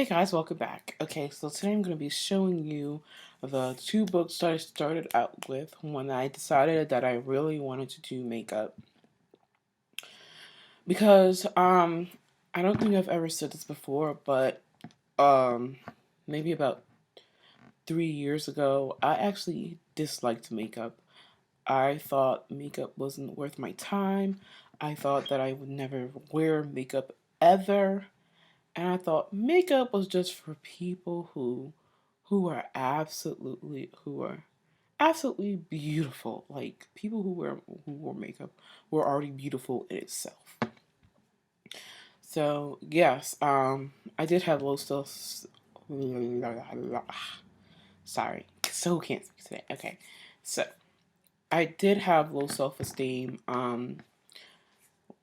Hey guys, welcome back. Okay, so today I'm going to be showing you the two books that I started out with when I decided that I really wanted to do makeup. Because I don't think I've ever said this before, but um maybe about 3 years ago, I actually disliked makeup. I thought makeup wasn't worth my time. I thought that I would never wear makeup ever. And I thought makeup was just for people who are absolutely beautiful. Like people who wore makeup were already beautiful in itself. So yes, I did have low self. Sorry, so can't speak today. Okay, so I did have low self esteem.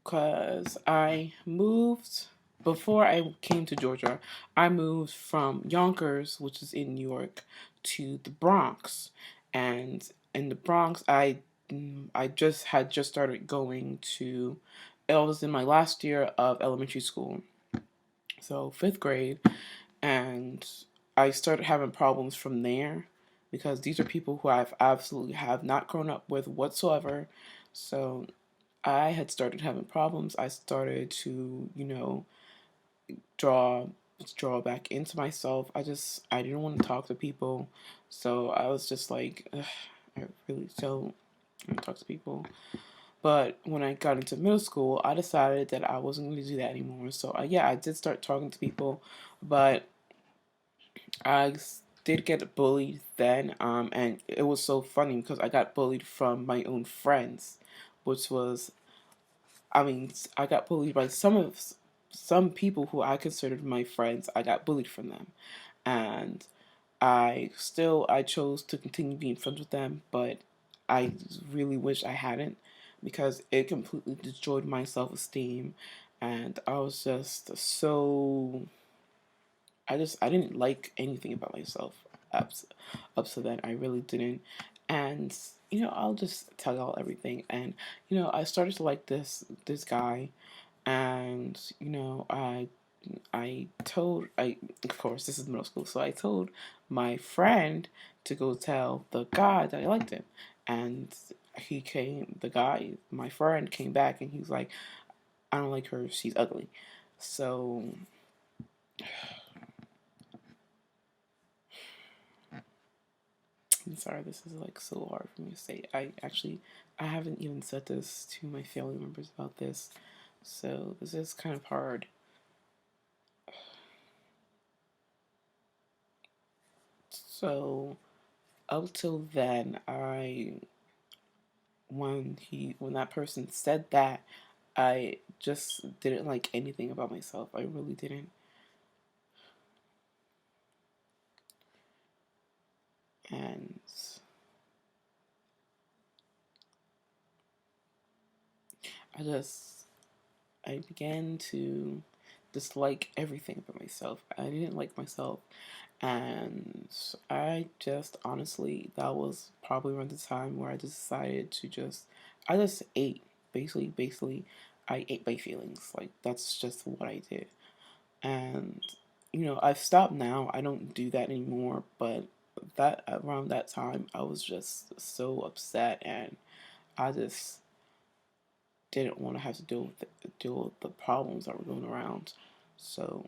Because I moved before I came to Georgia. I moved from Yonkers, which is in New York, to the Bronx, and in the Bronx, I just started going to. I was in my last year of elementary school, so fifth grade, and I started having problems from there because these are people who I've absolutely have not grown up with whatsoever. So I had started having problems. I started to, draw draw back into myself. I didn't want to talk to people. So I was just like, ugh, I really don't want to talk to people. But when I got into middle school, I decided that I wasn't going to do that anymore. So yeah, I did start talking to people, but did get bullied then, and it was so funny because I got bullied from my own friends, which was I mean, I got bullied by some people who I considered my friends. I got bullied from them, and I chose to continue being friends with them, but I really wish I hadn't because it completely destroyed my self esteem, and I was just so I didn't like anything about myself up to then. I really didn't, and I'll just tell y'all everything. And I started to like this guy, and I told I of course this is middle school, so I told my friend to go tell the guy that I liked him, and my friend came back, and he was like, I don't like her, she's ugly. So I'm sorry, this is like so hard for me to say. I haven't even said this to my family members about this, so this is kind of hard. So up till then, when that person said that, I just didn't like anything about myself. I really didn't. And I just I began to dislike everything about myself. I didn't like myself. And I just honestly, that was probably around the time where I decided to I just ate. Basically, I ate my feelings. Like, that's just what I did. And, I've stopped now. I don't do that anymore. But that around that time, I was just so upset, and I just didn't want to have to deal with the problems that were going around. So,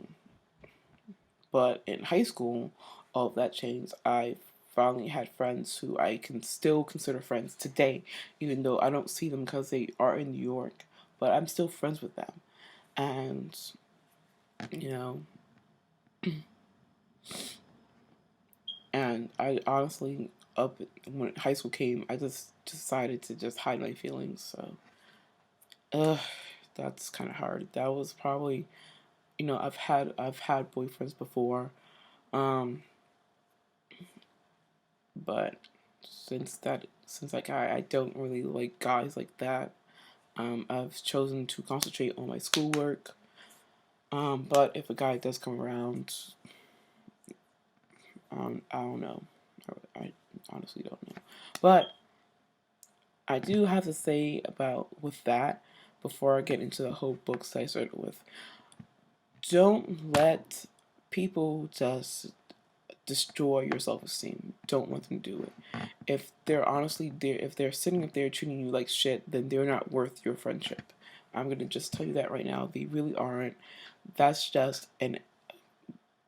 but in high school, all of that changed. I finally had friends who I can still consider friends today, even though I don't see them because they are in New York, but I'm still friends with them. And, you know, and I honestly, up when high school came, I just decided to just hide my feelings. So, ugh, that's kind of hard. That was probably, I've had boyfriends before, um, but since that guy, I don't really like guys like that. I've chosen to concentrate on my schoolwork. But if a guy does come around, I don't know. I honestly don't know. But I do have to say about with that before I get into the whole books that I started with. Don't let people just destroy your self-esteem. Don't let them do it. If they're honestly there, if they're sitting up there treating you like shit, then they're not worth your friendship. I'm gonna just tell you that right now. They really aren't. That's just an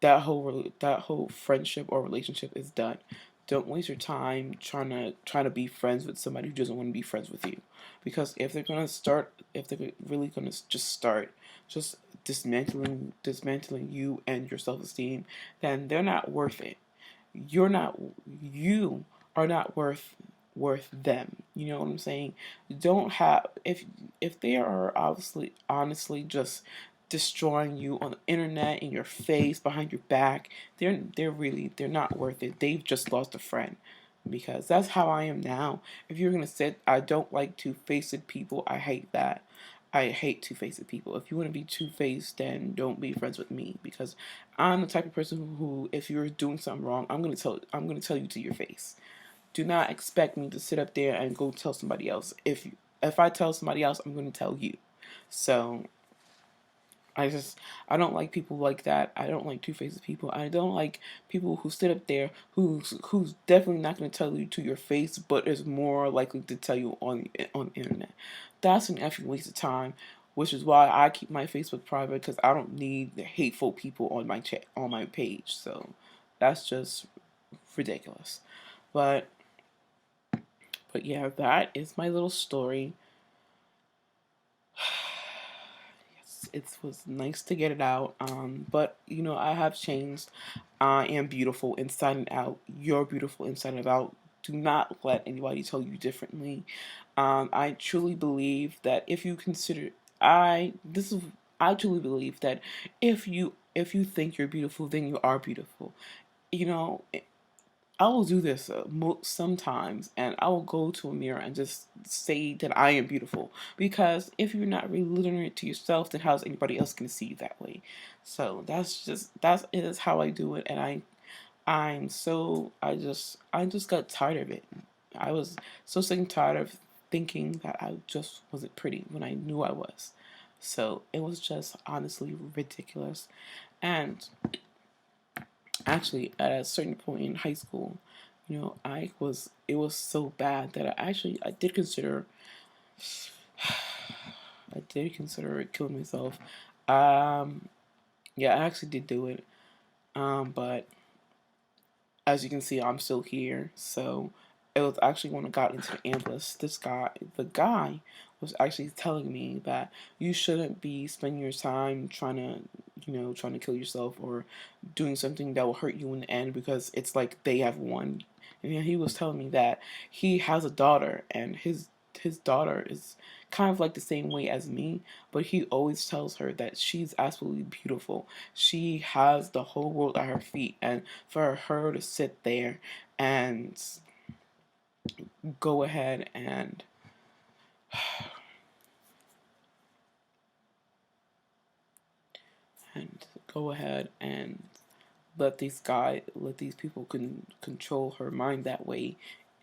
that whole friendship or relationship is done. Don't waste your time trying to be friends with somebody who doesn't want to be friends with you, because if they're really gonna just start just dismantling you and your self esteem, then they're not worth it. You're not you are not worth them. You know what I'm saying? Don't have if they are obviously honestly just destroying you on the internet, in your face, behind your back, they're not worth it. They've just lost a friend. Because that's how I am now. If you're gonna say I don't like two-faced people, I hate that. I hate two-faced people. If you want to be two-faced, then don't be friends with me, because I'm the type of person who, if you're doing something wrong, I'm gonna tell you to your face. Do not expect me to sit up there and go tell somebody else. If I tell somebody else, I'm gonna tell you. So I just I don't like people like that. I don't like two-faced people. I don't like people who sit up there who's definitely not going to tell you to your face, but is more likely to tell you on the internet. That's an effing waste of time, which is why I keep my Facebook private, because I don't need the hateful people on my chat on my page. So that's just ridiculous. But but yeah, that is my little story. It was nice to get it out. But I have changed. I am beautiful inside and out. You're beautiful inside and out. Do not let anybody tell you differently. I truly believe that if you consider, I this is I truly believe that if you think you're beautiful, then you are beautiful. You know, I will do this sometimes, and I will go to a mirror and just say that I am beautiful. Because if you're not really living it to yourself, then how's anybody else going to see you that way? So that is how I do it, and I just got tired of it. I was so sick and tired of thinking that I just wasn't pretty when I knew I was. So it was just honestly ridiculous, and actually at a certain point in high school, it was so bad that I did consider killing myself. Um, yeah, I actually did do it. But as you can see, I'm still here. So it was actually when I got into the ambulance. The guy was actually telling me that you shouldn't be spending your time trying to kill yourself or doing something that will hurt you in the end, because it's like they have won. And he was telling me that he has a daughter, and his daughter is kind of like the same way as me, but he always tells her that she's absolutely beautiful. She has the whole world at her feet, and for her to sit there and go ahead and go ahead and let these people control her mind that way,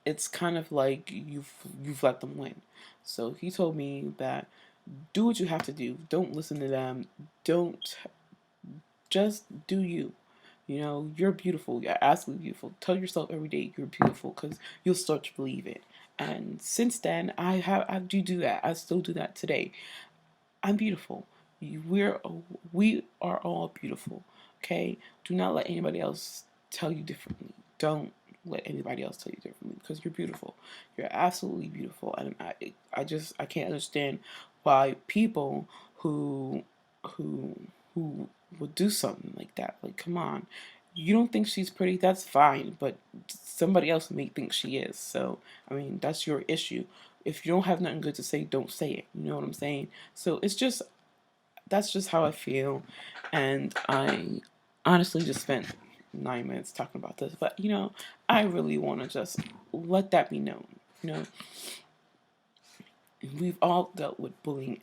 it's kind of like you've let them win. So he told me that do what you have to do. Don't listen to them. Don't Just do you. You're beautiful. You're absolutely beautiful. Tell yourself every day you're beautiful, because you'll start to believe it. And since then, I do that. I still do that today. I'm beautiful. We're we are all beautiful. Okay. Do not let anybody else tell you differently. Don't let anybody else tell you differently, because you're beautiful. You're absolutely beautiful, and I can't understand why people who who would do something like that. Like, come on. You don't think she's pretty? That's fine, but somebody else may think she is. So, I mean, that's your issue. If you don't have nothing good to say, don't say it. You know what I'm saying? So that's just how I feel, and I honestly just spent 9 minutes talking about this, but I really want to just let that be known. You know, we've all dealt with bullying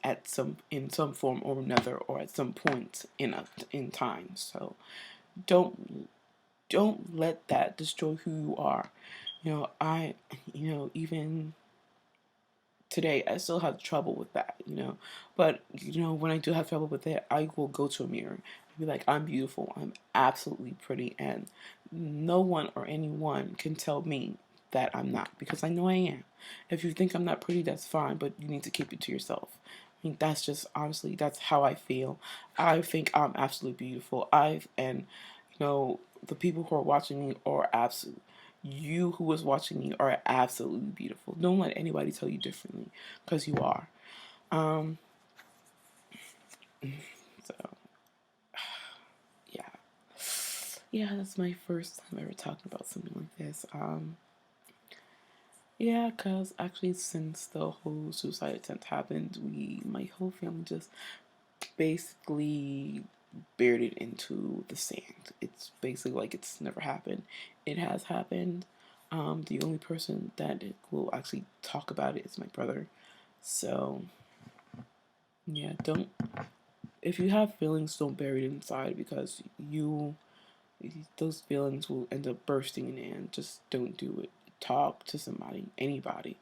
in some form or another, or at some point in time. So don't don't let that destroy who you are. Even today I still have trouble with that, you know. But you know, when I do have trouble with it, I will go to a mirror and be like, I'm beautiful, I'm absolutely pretty, and no one or anyone can tell me that I'm not, because I know I am. If you think I'm not pretty, that's fine, but you need to keep it to yourself. I mean, that's just honestly, that's how I feel. I think I'm absolutely beautiful. And you know, the people who are watching me are absolutely, you who is watching me are absolutely beautiful. Don't let anybody tell you differently, because you are. Um, so yeah, yeah, that's my first time ever talking about something like this. Yeah, cause actually, since the whole suicide attempt happened, my whole family just basically buried it into the sand. It's basically like it's never happened. It has happened. The only person that will actually talk about it is my brother. So yeah, don't, if you have feelings, don't bury it inside, because you, those feelings will end up bursting and just don't do it. Talk to somebody, anybody.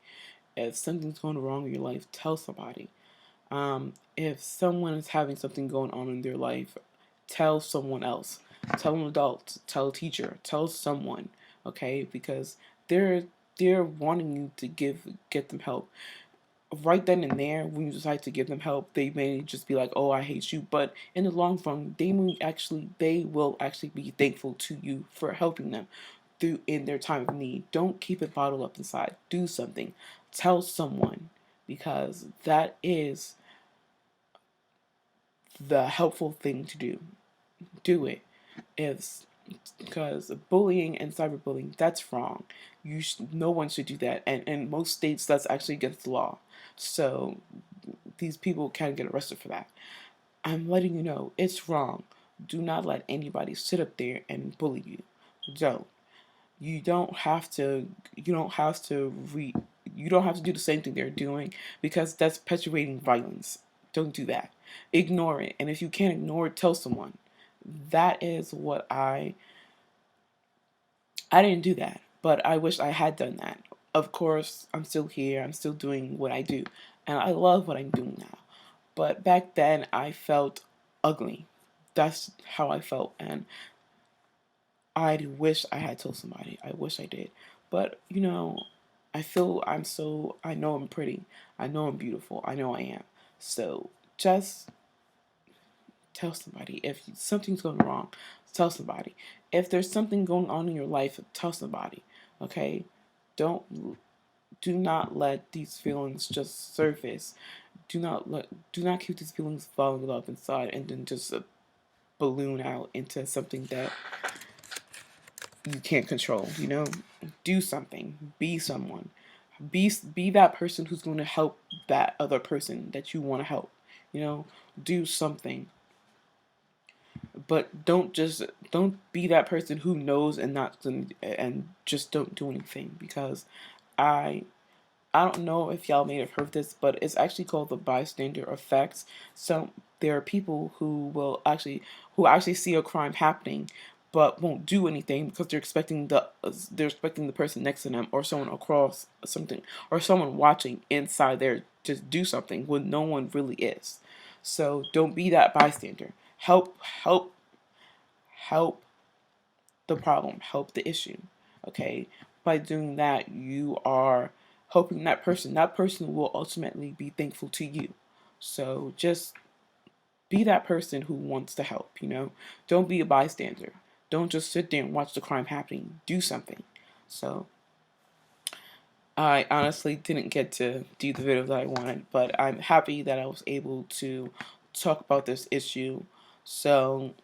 If something's going wrong in your life, tell somebody. If someone is having something going on in their life, tell someone else. Tell an adult. Tell a teacher. Tell someone. Okay, because they're they're wanting you to get them help. Right then and there, when you decide to give them help, they may just be like, "Oh, I hate you," but in the long run, they will actually be thankful to you for helping them through in their time of need. Don't keep it bottled up inside. Do something. Tell someone, because that is the helpful thing to do. Do it. If Because bullying and cyberbullying, that's wrong. No one should do that, and in most states that's actually against the law. So these people can get arrested for that. I'm letting you know it's wrong. Do not let anybody sit up there and bully you. Don't. You don't have to. You don't have to re. You don't have to do the same thing they're doing, because that's perpetuating violence. Don't do that. Ignore it, and if you can't ignore it, tell someone. That is what I didn't do that, but I wish I had done that. Of course, I'm still here. I'm still doing what I do, and I love what I'm doing now. But back then, I felt ugly. That's how I felt, and I wish I had told somebody. I wish I did. But, you know, I know I'm pretty. I know I'm beautiful. I know I am. So just tell somebody. If something's going wrong, tell somebody. If there's something going on in your life, tell somebody. Okay? Don't do not let these feelings just surface. Do not keep these feelings falling up inside and then just balloon out into something that you can't control, you know? Do something. Be someone. Be that person who's going to help that other person that you want to help. You know? Do something. But don't be that person who knows and not and just don't do anything, because I I don't know if y'all may have heard this, but it's actually called the bystander effect. So there are people who actually see a crime happening, but won't do anything because they're expecting the person next to them or someone across something or someone watching inside there to do something when no one really is. So don't be that bystander. Help the problem, help the issue. Okay? By doing that, you are helping that person will ultimately be thankful to you. So just be that person who wants to help, you know? Don't be a bystander. Don't just sit there and watch the crime happening. Do something. So I honestly didn't get to do the video that I wanted, but I'm happy that I was able to talk about this issue. So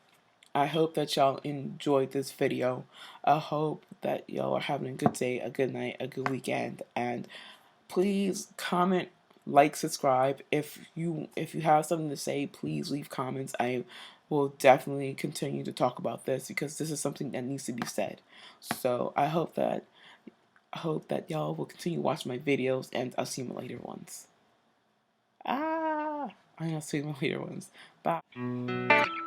I hope that y'all enjoyed this video. I hope that y'all are having a good day, a good night, a good weekend, and please comment, like, subscribe. If you have something to say, please leave comments. I will definitely continue to talk about this because this is something that needs to be said. So I hope that y'all will continue watching my videos, and I'll see you in my later ones. Ah, I'll see you in my later ones. Bye.